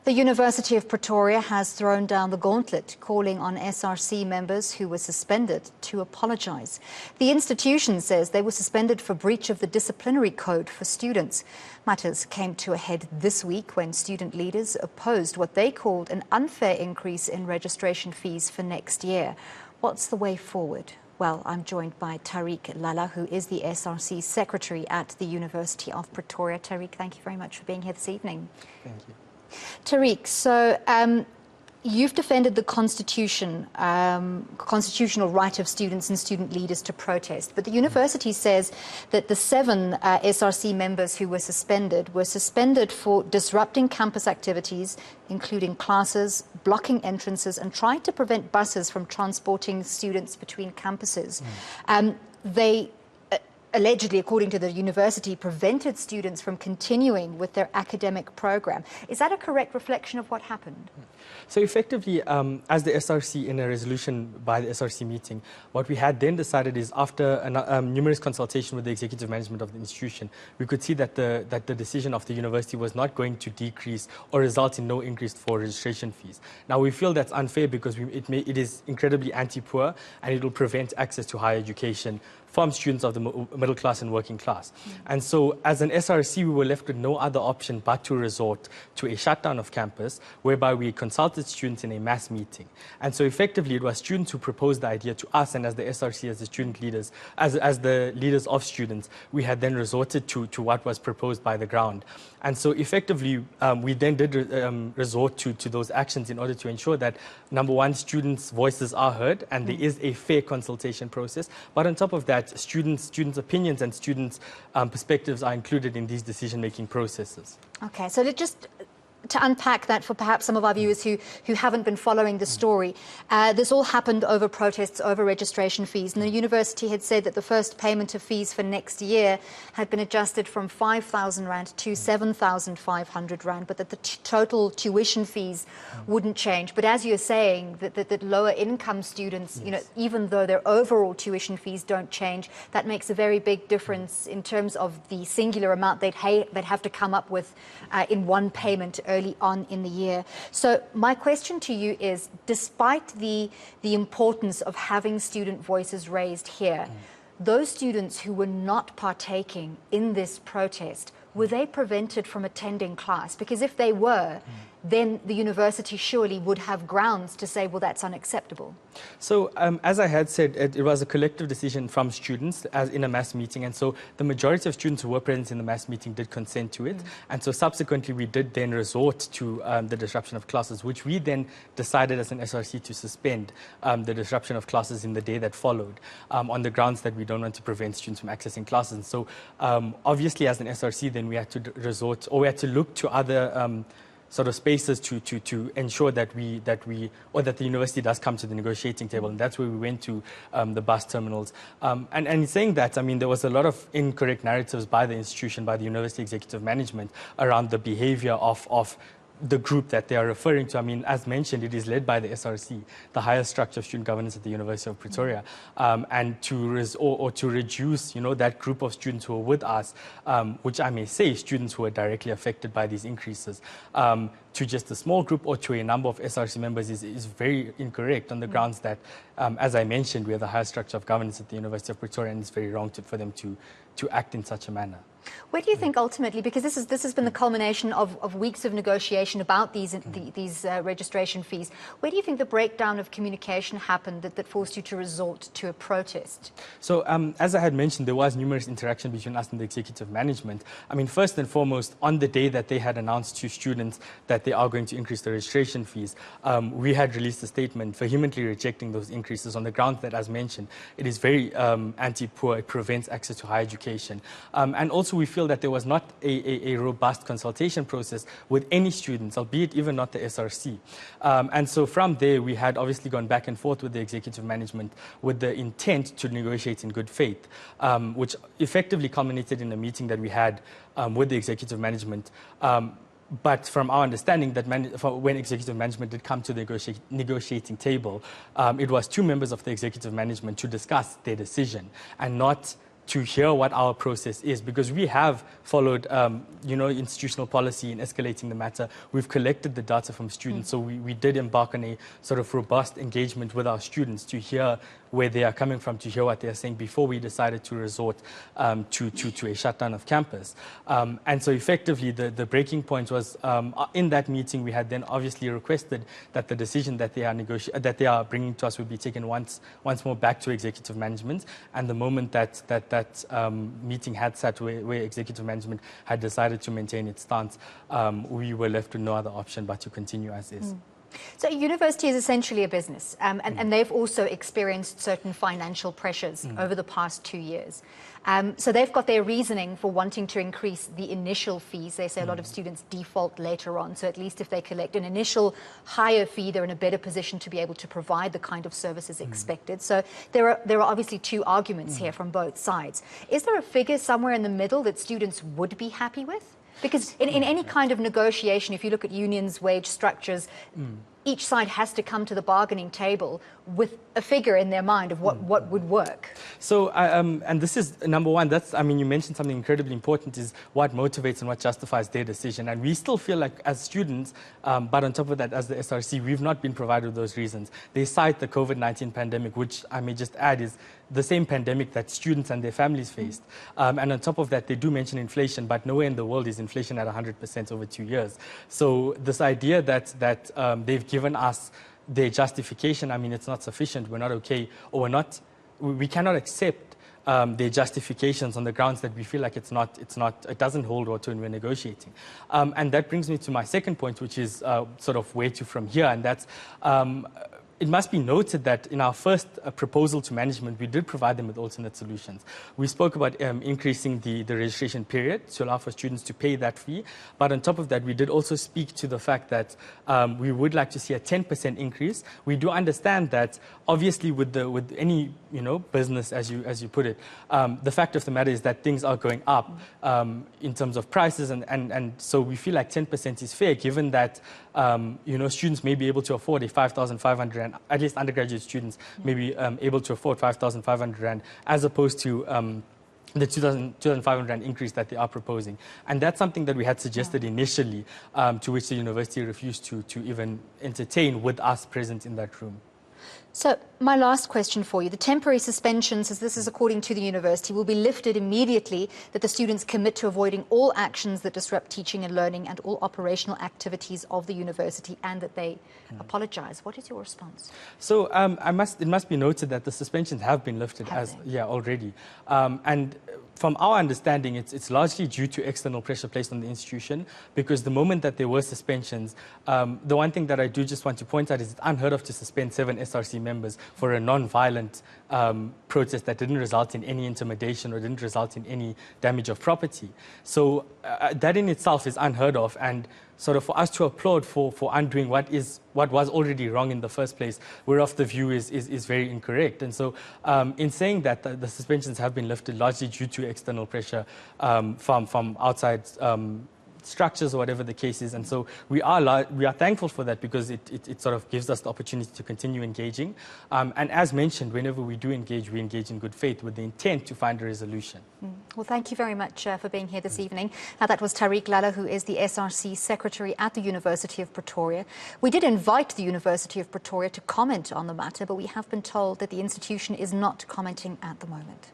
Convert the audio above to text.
The University of Pretoria has thrown down the gauntlet, calling on SRC members who were suspended to apologise. The institution says they were suspended for breach of the disciplinary code for students. Matters came to a head this week when student leaders opposed what they called an unfair increase in registration fees for next year. What's the way forward? Well, I'm joined by Tarik Lalla, who is the SRC Secretary at the University of Pretoria. Tarik, thank you very much for being here this evening. Thank you. Tarik, so you've defended the constitutional right of students and student leaders to protest, but the university says that the 7 SRC members who were suspended for disrupting campus activities, including classes, blocking entrances, and trying to prevent buses from transporting students between campuses. They allegedly, according to the university, prevented students from continuing with their academic program. Is that a correct reflection of what happened? So effectively, as the SRC, in a resolution by the SRC meeting, what we had then decided is, after numerous consultation with the executive management of the institution, we could see that the decision of the university was not going to decrease or result in no increase for registration fees. Now, we feel that's unfair because it is incredibly anti-poor, and it will prevent access to higher education from students of the middle class and working class. And so, as an SRC, we were left with no other option but to resort to a shutdown of campus, whereby we consulted students in a mass meeting. And so, effectively, it was students who proposed the idea to us, and as the SRC, as the student leaders, as the leaders of students, we had then resorted to what was proposed by the ground. And so, effectively, we then did resort to those actions in order to ensure that, number one, students' voices are heard, and there is a fair consultation process. But on top of that, students' opinions and students' perspectives are included in these decision-making processes. Okay, so to unpack that for perhaps some of our viewers who haven't been following the story, this all happened over protests, over registration fees, and the university had said that the first payment of fees for next year had been adjusted from 5,000 Rand to 7,500 Rand, but that the total tuition fees wouldn't change. But as you're saying, that lower income students, you know, even though their overall tuition fees don't change, that makes a very big difference in terms of the singular amount they'd have to come up with in one payment early on in the year. So my question to you is, despite the importance of having student voices raised here, those students who were not partaking in this protest, were they prevented from attending class? Because if they were, then the university surely would have grounds to say, well, that's unacceptable. So, as I had said, it was a collective decision from students as in a mass meeting, and so the majority of students who were present in the mass meeting did consent to it, and so subsequently we did then resort to the disruption of classes, which we then decided as an SRC to suspend the disruption of classes in the day that followed, on the grounds that we don't want to prevent students from accessing classes. And so, obviously, as an SRC, then we had to resort, or we had to look to other sort of spaces to ensure that the university does come to the negotiating table, and that's where we went to the bus terminals. And in saying that, I mean, there was a lot of incorrect narratives by the institution, by the university executive management, around the behavior of the group that they are referring to. I mean, as mentioned, it is led by the SRC, the highest structure of student governance at the University of Pretoria, and to reduce, you know, that group of students who are with us, which I may say students who are directly affected by these increases, to just a small group or to a number of SRC members is very incorrect on the grounds that, as I mentioned, we are the highest structure of governance at the University of Pretoria, and it's very wrong for them to act in such a manner. Where do you think ultimately, because this has been the culmination of weeks of negotiation about these registration fees, where do you think the breakdown of communication happened that forced you to resort to a protest? So, as I had mentioned, there was numerous interaction between us and the executive management. I mean, first and foremost, on the day that they had announced to students that they are going to increase the registration fees, we had released a statement vehemently rejecting those increases on the grounds that, as mentioned, it is very anti-poor, it prevents access to higher education. And also, we feel that there was not a robust consultation process with any students, albeit even not the SRC. And so from there, we had obviously gone back and forth with the executive management with the intent to negotiate in good faith, which effectively culminated in a meeting that we had with the executive management. But from our understanding, that when executive management did come to the negotiating table, it was 2 members of the executive management to discuss their decision, and not to hear what our process is, because we have followed, institutional policy in escalating the matter. We've collected the data from students, so we did embark on a sort of robust engagement with our students to hear where they are coming from, to hear what they are saying before we decided to resort to a shutdown of campus. And so effectively, the breaking point was in that meeting, we had then obviously requested that the decision that they are bringing to us would be taken once more back to executive management. And the moment that meeting had sat where executive management had decided to maintain its stance, we were left with no other option but to continue as is. So university is essentially a business, and they've also experienced certain financial pressures over the past 2 years. So they've got their reasoning for wanting to increase the initial fees. They say a lot of students default later on, so at least if they collect an initial higher fee, they're in a better position to be able to provide the kind of services expected. So there are obviously two arguments here from both sides. Is there a figure somewhere in the middle that students would be happy with? Because in any kind of negotiation, if you look at unions' wage structures, each side has to come to the bargaining table with a figure in their mind of what would work. So, and this is number one, you mentioned something incredibly important, is what motivates and what justifies their decision. And we still feel like as students, but on top of that, as the SRC, we've not been provided with those reasons. They cite the COVID-19 pandemic, which I may just add is the same pandemic that students and their families faced. And on top of that, they do mention inflation, but nowhere in the world is inflation at 100% over 2 years. So this idea that they've given us their justification, it's not sufficient, we're not okay, or we cannot accept their justifications on the grounds that we feel like it doesn't hold water when we're negotiating. And that brings me to my second point, which is sort of where to from here, and that's it must be noted that in our first proposal to management, we did provide them with alternate solutions. We spoke about increasing the registration period to allow for students to pay that fee. But on top of that, we did also speak to the fact that we would like to see a 10% increase. We do understand that obviously with any business, as you put it, the fact of the matter is that things are going up in terms of prices, and so we feel like 10% is fair, given that students may be able to afford a 5,500 rand, at least undergraduate students may be able to afford 5,500 rand, as opposed to the 2,500 rand increase that they are proposing. And that's something that we had suggested initially, to which the university refused to even entertain with us present in that room. So my last question for you, the temporary suspensions, as this is according to the university, will be lifted immediately that the students commit to avoiding all actions that disrupt teaching and learning and all operational activities of the university, and that they apologise. What is your response? So it must be noted that the suspensions have been lifted already. And from our understanding, it's largely due to external pressure placed on the institution, because the moment that there were suspensions, the one thing that I do just want to point out is it's unheard of to suspend 7 SRC members for a non-violent protest that didn't result in any intimidation or didn't result in any damage of property. So that in itself is unheard of, and sort of for us to applaud for undoing what was already wrong in the first place, we're of the view is very incorrect. And so in saying that, the suspensions have been lifted largely due to external pressure from outside structures or whatever the case is. And so we are thankful for that, because it sort of gives us the opportunity to continue engaging. And as mentioned, whenever we do engage, we engage in good faith with the intent to find a resolution. Well, thank you very much for being here this evening. That was Tarik Lalla, who is the SRC Secretary at the University of Pretoria. We did invite the University of Pretoria to comment on the matter, but we have been told that the institution is not commenting at the moment.